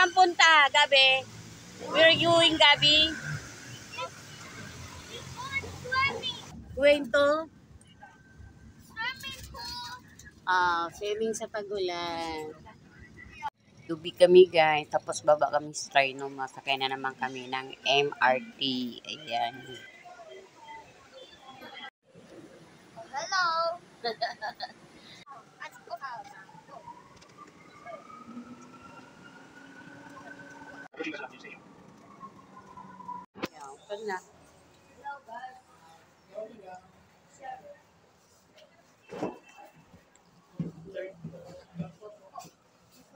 Saan punta, Gabi? Where are you going, Gabi? Going to? Swimming sa Tagulan. Tubig kami guys, tapos baba kami sa Trino, masakay na naman kami ng MRT. Ayan. Hello. Open na.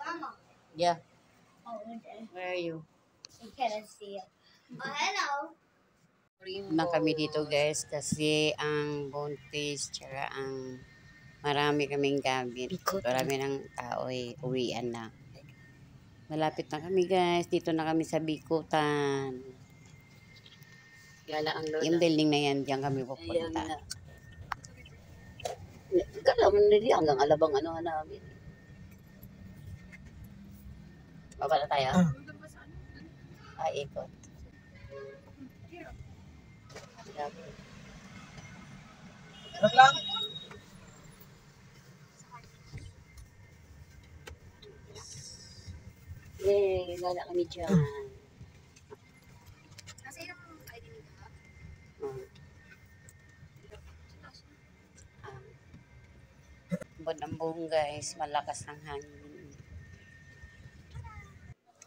Mama. Yeah. Oh, okay. Where are you? I can't see it. Oh, hello. Na kami dito guys kasi ang buntis tsaka ang marami kaming gamit. Marami ng tao uwian na. Malapit na kami guys. Dito na kami sa Bikutan. Yung building na yan, diyan kami pupunta. Kala mo nili hanggang alabang ano namin. Baba na tayo? Ikot. Yay, wala kami dyan. Kasi yung ID nito. Ang buong guys, malakas ng hangin.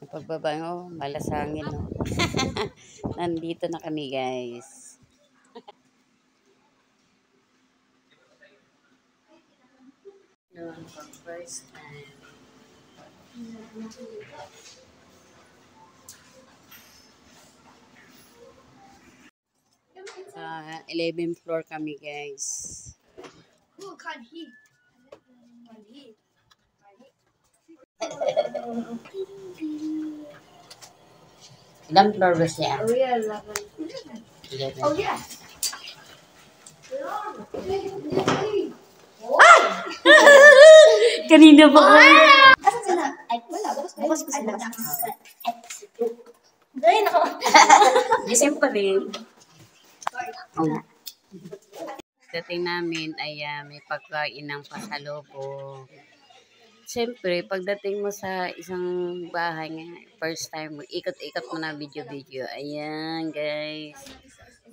Ang pagbaba mo, malasangin no. Nandito na kami guys. Noon pang first time. 11th floor kami guys. Oh, can't he? Can't he? Ilang floor ba siya? Oh, yeah, 11. 11. Oh, yeah. Kanina ba ko? Asan sila? Ay, wala. Bukas ko sila. Dahil ako. Gising pa rin. Oh. Dating namin ay may pagkain ng pasalubong. Siyempre, pagdating mo sa isang bahay nga, first time mo, ikot-ikot mo na video-video. Ayan, guys.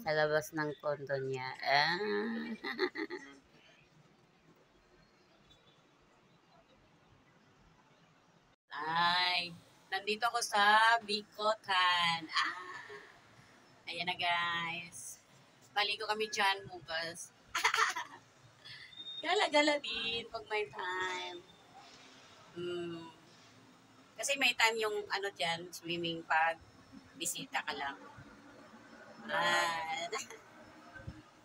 Sa labas ng condo niya. Ay, nandito ako sa Bikutan. Ayan na, guys. Maligo kami dyan, bukas. Gala-gala din pag may time. Kasi may time yung ano dyan, swimming pag bisita ka lang.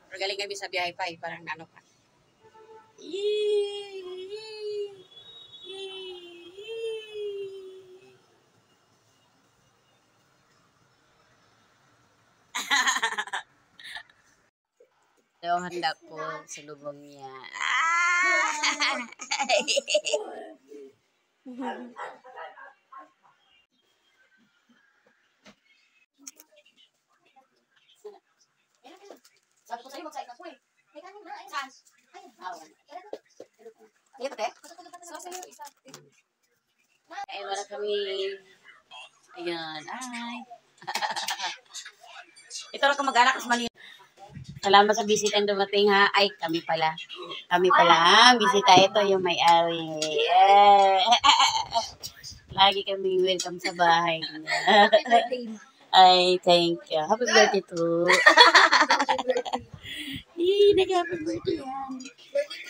Pero galing kami sa biyahe pa parang ano pa. So, handa ko sa lubong niya. Sabi ko sa'yo, magsaika ko eh. May kanin na, saan? Ito, te? Ay, wala kami. Ayan, ay. Ito lang kung mag-anak sa mali. Salamat sa bisita ang dumating ha. Ay, kami pala. Kami pala ha. Bisita ito yung may-ari. Lagi kami welcome sa bahay. Happy birthday. Ay, thank you. Happy birthday to. Nag-happy birthday yan.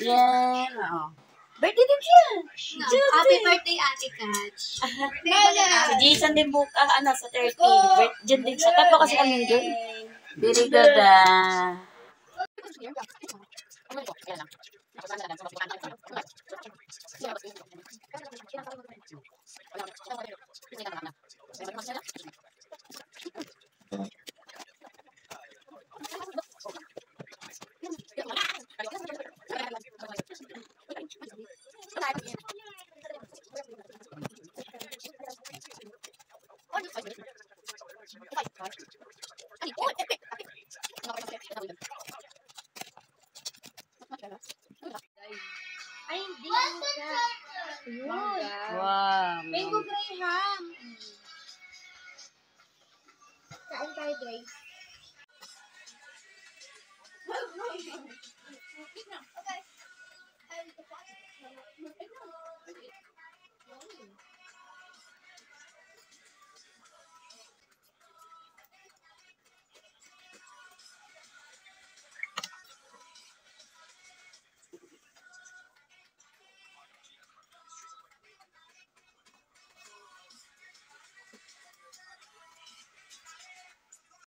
Yan. Birthday din siya. Happy birthday, Ate Catch. Si Jason din sa 30. Diyan din siya. Tatlo kasi kami dyan. Very good. Wow. Mango Graham. Kain tayo, guys.